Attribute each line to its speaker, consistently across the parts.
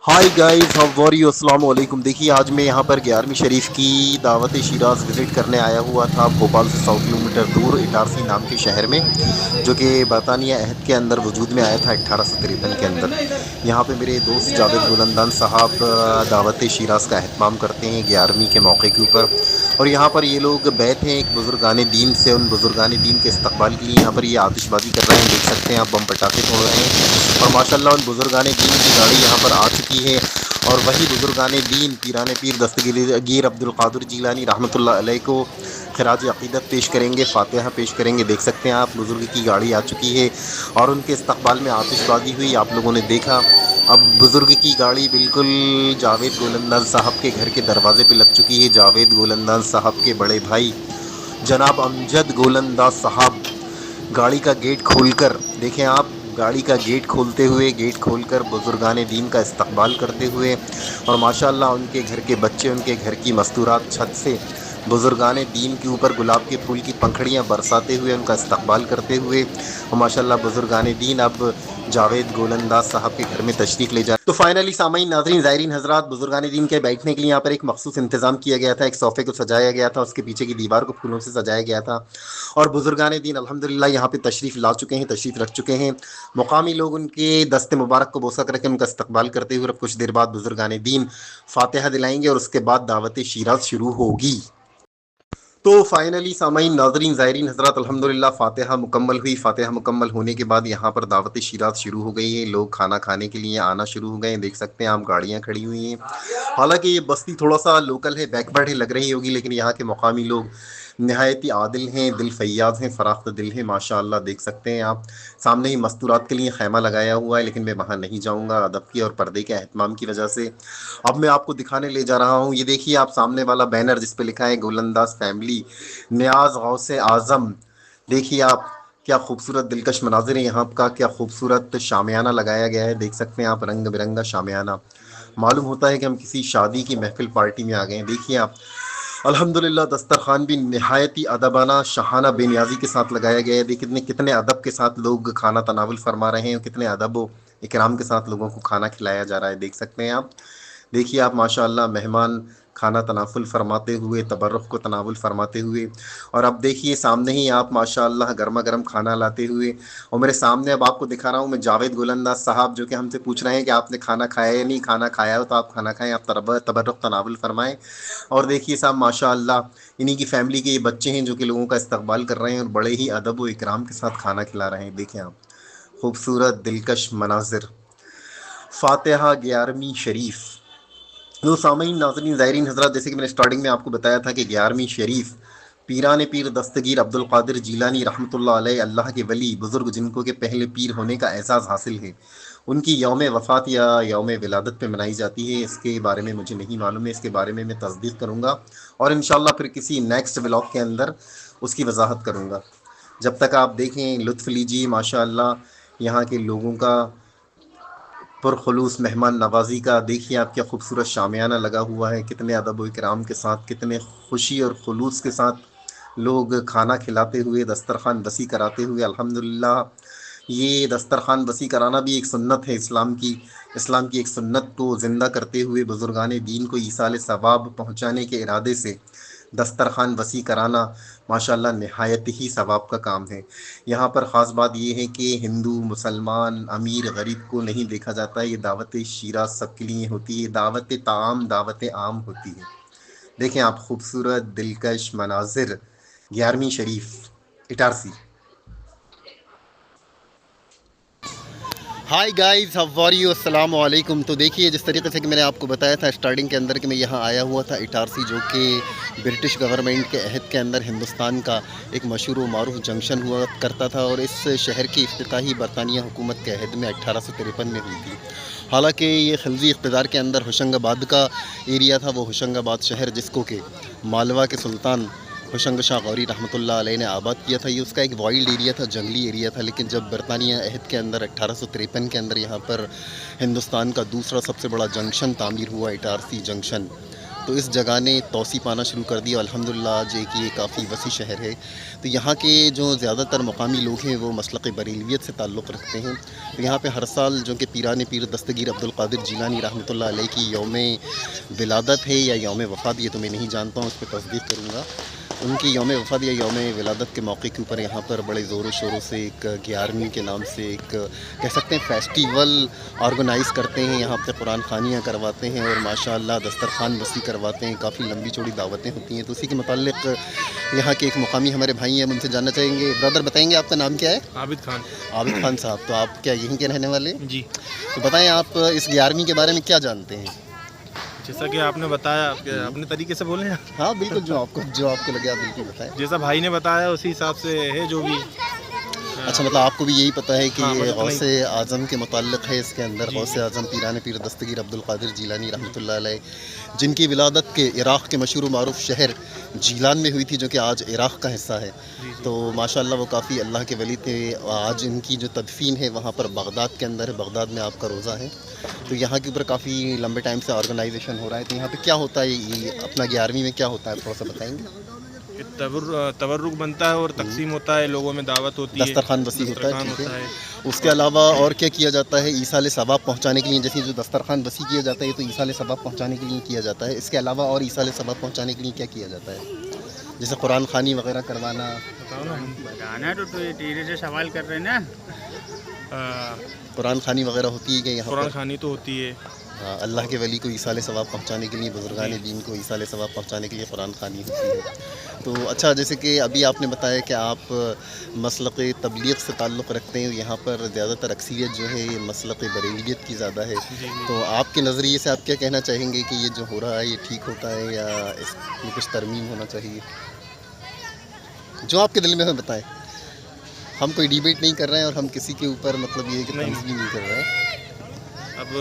Speaker 1: Hi guys, how are you? अस्सलाम वालेकुम। देखिए, आज मैं यहाँ पर 11वीं शरीफ की दावत शिराज विज़िट करने आया हुआ था, भोपाल से 100 किलोमीटर दूर इटारसी नाम के शहर में, जो कि बरतानिया अहद के अंदर वजूद में आया था 1853 के अंदर। यहाँ पे मेरे दोस्त जावेद गुलंदान साहब दावत शिराज का अहतमाम करते हैं 11वीं के मौके के ऊपर। और यहाँ पर ये लोग बैठ हैं एक बुज़ुर्गान दीन से, उन बुज़ुर्गान दीन के इस्तकबाल के लिए यहाँ पर ये आतिशबाजी कर रहे हैं। देख सकते हैं आप, बम पटाखे छोड़ रहे हैं। और माशाल्लाह उन बुज़ुर्गान दीन की गाड़ी यहाँ पर आ चुकी है। और वही बुज़ुर्गान दीन पीरान पीर दस्तगीर अब्दुल कादिर जीलानी रहमतुल्लाह अलैह को खराज अक़ीदत पेश करेंगे, फ़ातिहा पेश करेंगे। देख सकते हैं आप, बुज़ुर्ग की गाड़ी आ चुकी है और उनके इस्तकबाल में आतिशबाजी हुई, आप लोगों ने देखा। अब बुज़ुर्ग की गाड़ी बिल्कुल जावेद गोलंदाज साहब के घर के दरवाज़े पे लग चुकी है। जावेद गोलंदाज साहब के बड़े भाई जनाब अमजद गोलंदाज साहब गाड़ी का गेट खोलकर, देखें आप, गाड़ी का गेट खोलते हुए, गेट खोलकर बुज़ुर्गान दीन का इस्तकबाल करते हुए, और माशाल्लाह उनके घर के बच्चे उनके घर की मस्तूरात छत से बुज़ुर्गान दीन के ऊपर गुलाब के फूल की पंखड़ियाँ बरसाते हुए उनका इस्तकबाल करते हुए, और माशाल्लाह बुज़ुर्गान दीन अब जावेद गोलंदाज साहब के घर में तशरीफ़ ले जाए। तो फाइनली सामाईन, नाज़रीन, ज़ायरीन हज़रात, बुज़ुर्गान दीन के बैठने के लिए यहाँ पर एक मखसूस इंतज़ाम किया गया था। एक सोफ़े को सजाया गया था, उसके पीछे की दीवार को फूलों से सजाया गया था। और बुज़ुर्गान दीन अल्हम्दुलिल्लाह यहाँ पे तशरीफ़ ला चुके हैं, तशरीफ़ रख चुके हैं। मुकामी लोग उनके दस्ते मुबारक को बोसा करके उनका इस्तकबाल करते हुए अब कुछ देर बाद बुज़ुर्गान दीन फ़ातिहा दिलाएंगे और उसके बाद दावत शिराज शुरू होगी। तो फाइनली सामाईन, नाज़रीन, ज़ायरीन हज़रात, अल्हम्दुलिल्लाह फ़ातिहा मुकम्मल हुई। फ़ातिहा मुकम्मल होने के बाद यहाँ पर दावत शिराज शुरू हो गई है। लोग खाना खाने के लिए आना शुरू हो गए हैं। देख सकते हैं आप, गाड़ियाँ खड़ी हुई हैं। हालांकि ये बस्ती थोड़ा सा लोकल है, बैकवर्ड है लग रही होगी, लेकिन यहाँ के मकामी लोग नहायत ही आदिल हैं, दिल फैयाज़ हैं, फ़राख्त दिल हैं माशाअल्लाह। देख सकते हैं आप, सामने ही मस्तूरात के लिए खैमा लगाया हुआ है, लेकिन मैं वहाँ नहीं जाऊँगा अदब की और पर्दे के एहतमाम की वजह से। अब मैं आपको दिखाने ले जा रहा हूँ, ये देखिए आप, सामने वाला बैनर जिस पे लिखा है गोलंदाज फैमिली न्याज गौसे आज़म। देखिए आप, क्या खूबसूरत दिलकश मनाजिर है यहाँ का, क्या खूबसूरत शामियाना लगाया गया है। देख सकते हैं आप, रंग बिरंगा शामियाना, मालूम होता है कि हम किसी शादी की महफिल पार्टी में आ गए हैं। देखिए आप, अल्हम्दुलिल्लाह दस्तरखान भी नहायत ही अदबाना शाहाना बेनियाजी के साथ लगाया गया है। देखिए कितने अदब के साथ लोग खाना तनावुल फरमा रहे हैं, कितने अदब व इकराम के साथ लोगों को खाना खिलाया जा रहा है। देख सकते हैं आप, देखिए आप, माशाअल्लाह मेहमान खाना तनाफुल फरमाते हुए, तबर्रुक को तनावुल फरमाते हुए। और अब देखिए सामने ही आप माशाअल्लाह गर्मा गर्म खाना लाते हुए, और मेरे सामने अब आपको दिखा रहा हूँ मैं जावेद गोलंदाज साहब, जो कि हमसे पूछ रहे हैं कि आपने खाना खाया या नहीं। खाना खाया हो तो आप खाना खाएं, आप तबर्रुक तनावुल फरमाएं। और देखिए साहब, माशाअल्लाह इन्हीं की फैमिली के ये बच्चे हैं जो कि लोगों का इस्तकबाल कर रहे हैं और बड़े ही अदब व इकराम के साथ खाना खिला रहे हैं। देखें आप, खूबसूरत दिलकश मनाजिर, फ़ातिहा 11वीं शरीफ। तो सामईन, नाज़रीन, ज़ायरीन हज़रात, जैसे कि मैंने स्टार्टिंग में आपको बताया था कि 11वीं शरीफ पीरान पीर दस्तगीर अब्दुल कादिर जीलानी रहमतुल्लाह अलैह, अल्लाह के वली बुज़ुर्ग जिनको के पहले पीर होने का एहसास हासिल है, उनकी यौम वफ़ात या यौम विलादत पे मनाई जाती है। इसके बारे में मुझे नहीं मालूम है, इसके बारे में मैं तस्दीक करूँगा और इंशाअल्लाह फिर किसी नेक्स्ट व्लॉग के अंदर उसकी वजाहत करूँगा। जब तक आप देखें, लुत्फ़ लीजिए माशाअल्लाह यहाँ के लोगों का पुरखलूस मेहमान नवाजी का। देखिए आप, क्या खूबसूरत शामियाना लगा हुआ है, कितने अदब व इकराम के साथ, कितने खुशी और खुलूस के साथ लोग खाना खिलाते हुए, दस्तरखान वसी कराते हुए। अल्हम्दुलिल्लाह, ये दस्तरखान वसी कराना भी एक सुन्नत है इस्लाम की। इस्लाम की एक सुन्नत को ज़िंदा करते हुए बुज़ुर्गान दीन को ईसाल सवाब पहुँचाने के इरादे से दस्तरखान वसी कराना माशाअल्लाह नहायत ही सवाब का काम है। यहाँ पर ख़ास बात यह है कि हिंदू मुसलमान अमीर गरीब को नहीं देखा जाता है। ये दावत शीराज सबके लिए होती है, दावत ताम, दावत आम होती है। देखें आप, खूबसूरत दिलकश मनाजिर 11वीं शरीफ Itarsi. Hi guys, how are you? अस्सलाम वालेकुम। तो देखिए, जिस तरीके से कि मैंने आपको बताया था स्टार्टिंग के अंदर कि मैं यहाँ आया हुआ था इटारसी, जो कि ब्रिटिश गवर्नमेंट के अहद के अंदर हिंदुस्तान का एक मशहूर व मारूफ जंक्शन हुआ करता था, और इस शहर की इफ्तिताही बरतानिया हुकूमत के अहद में 1853 में हुई थी। हालांकि ये खिलजी इक़्तिदार के अंदर होशंगाबाद का एरिया था, वो होशंगाबाद शहर जिसको कि मालवा के सुल्तान होशंग शाह गौरी रहमतुल्लाह अलैह ने आबाद किया था। ये उसका एक वाइल्ड एरिया था, जंगली एरिया था। लेकिन जब बरतानिया अहद के अंदर 1853 के अंदर यहाँ पर हिंदुस्तान का दूसरा सबसे बड़ा जंक्शन तामीर हुआ, इटारसी जंक्शन, تو اس جگہ نے توسیع پانا شروع کر دیا. الحمدللہ آج ایک یہ کافی وسیع شہر ہے. تو یہاں کے جو زیادہ تر مقامی لوگ ہیں وہ مسلک بریلویت سے تعلق رکھتے ہیں. تو یہاں پہ ہر سال جو کہ پیران پیر دستگیر عبدالقادر جیلانی رحمۃ اللہ علیہ کی یوم ولادت ہے یا یوم وفات، یہ تو میں نہیں جانتا ہوں، اس پہ تصدیق کروں گا. ان کی یوم وفات یا یوم ولادت کے موقع کے اوپر یہاں پر بڑے زور و شوروں سے ایک 11ویں کے نام سے ایک کہہ سکتے ہیں فیسٹیول آرگنائز کرتے ہیں. یہاں پہ قرآن خوانیاں کرواتے ہیں اور ماشاءاللہ دسترخوان وسیع کرواتے ہیں. کافی لمبی چوڑی دعوتیں ہوتی ہیں. تو اسی کے متعلق یہاں کے ایک مقامی ہمارے بھائی ہیں، ہم ان سے جاننا چاہیں گے. برادر بتائیں گے آپ کا نام کیا ہے؟
Speaker 2: عابد خان.
Speaker 1: عابد خان صاحب، تو آپ کیا یہیں کے رہنے والے ہیں؟
Speaker 2: جی.
Speaker 1: تو بتائیں آپ اس 11ویں کے بارے میں کیا جانتے ہیں؟
Speaker 2: جیسا کہ آپ نے بتایا، اپنے طریقے سے بولیں.
Speaker 1: ہاں بالکل، جو آپ کو لگے آپ بالکل بتائیں.
Speaker 2: جیسا بھائی نے بتایا اسی حساب سے ہے جو بھی.
Speaker 1: اچھا، مطلب آپ کو بھی یہی پتہ ہے کہ
Speaker 2: ہاں،
Speaker 1: یہ غوث اعظم کے متعلق ہے. اس کے اندر غوث اعظم پیران پیر دستگیر عبدالقادر جیلانی رحمۃ اللہ علیہ، جن کی ولادت کے عراق کے مشہور و معروف شہر جیلان میں ہوئی تھی، جو کہ آج عراق کا حصہ ہے. تو ماشاءاللہ وہ کافی اللہ کے ولی تھے. آج ان کی جو تدفین ہے وہاں پر بغداد کے اندر ہے. بغداد میں آپ کا روزہ ہے. تو یہاں کے اوپر کافی لمبے ٹائم سے آرگنائزیشن ہو رہا ہے. تو یہاں پہ کیا ہوتا ہے، یہ اپنا 11ویں میں کیا ہوتا ہے، تھوڑا سا بتائیں گے؟
Speaker 2: تبرک بنتا ہے اور تقسیم ہوتا ہے، لوگوں میں دعوت ہوتی ہے،
Speaker 1: دسترخوان وسیع ہوتا ہے. ٹھیک ہے. اس کے علاوہ اور کیا کیا جاتا ہے ایصال ثواب پہنچانے کے لیے؟ جیسے جو دسترخوان وسیع کیا جاتا ہے یہ تو ایصال ثواب پہنچانے کے لیے کیا جاتا ہے. اس کے علاوہ اور ایصال ثواب پہنچانے کے لیے کیا کیا جاتا ہے؟ جیسے قرآن خوانی وغیرہ کروانا.
Speaker 2: بتانا تو تیرے سے سوال کر رہے ہیں نا.
Speaker 1: قرآن خوانی وغیرہ ہوتی ہے کہ یہاں
Speaker 2: قرآن خوانی تو ہوتی ہے.
Speaker 1: اللہ کے ولی کو ایصال ثواب پہنچانے کے لیے، بزرگان دین کو ایصال ثواب پہنچانے کے لیے قرآن خوانی ہوتی ہے. تو اچھا، جیسے کہ ابھی آپ نے بتایا کہ آپ مسلک تبلیغ سے تعلق رکھتے ہیں. یہاں پر زیادہ تر اکثریت جو ہے یہ مسلک بریلویت کی زیادہ ہے. تو آپ کے نظریے سے آپ کیا کہنا چاہیں گے کہ یہ جو ہو رہا ہے یہ ٹھیک ہوتا ہے یا اس میں کچھ ترمیم ہونا چاہیے؟ جو آپ کے دل میں ہے بتائیں. ہم کوئی ڈیبیٹ نہیں کر رہے ہیں اور ہم کسی کے اوپر مطلب یہ کہ طنز بھی نہیں کر رہے ہیں.
Speaker 2: اب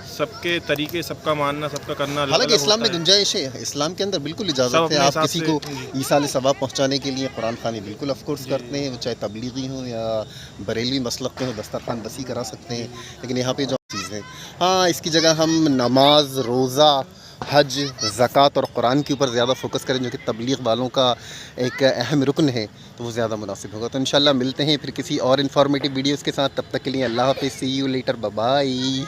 Speaker 2: سب کے طریقے، سب کا ماننا، سب کا کرنا.
Speaker 1: حالانکہ اسلام میں گنجائش ہے، اسلام کے اندر بالکل اجازت ہے. آپ کسی کو ایصال ثواب پہنچانے کے لیے قرآن خوانی بالکل آف کورس کرتے ہیں، چاہے تبلیغی ہوں یا بریلوی مسلک کے ہوں، دسترخوان وسیع کرا سکتے ہیں. لیکن یہاں پہ جو چیزیں، ہاں اس کی جگہ ہم نماز، روزہ، حج، زکوٰۃ اور قرآن کے اوپر زیادہ فوکس کریں، جو کہ تبلیغ والوں کا ایک اہم رکن ہے، تو وہ زیادہ مناسب ہوگا. تو انشاءاللہ ملتے ہیں پھر کسی اور انفارمیٹیو ویڈیوز کے ساتھ. تب تک کے لیے اللہ حافظ. سی یو لیٹر، بائے بائے.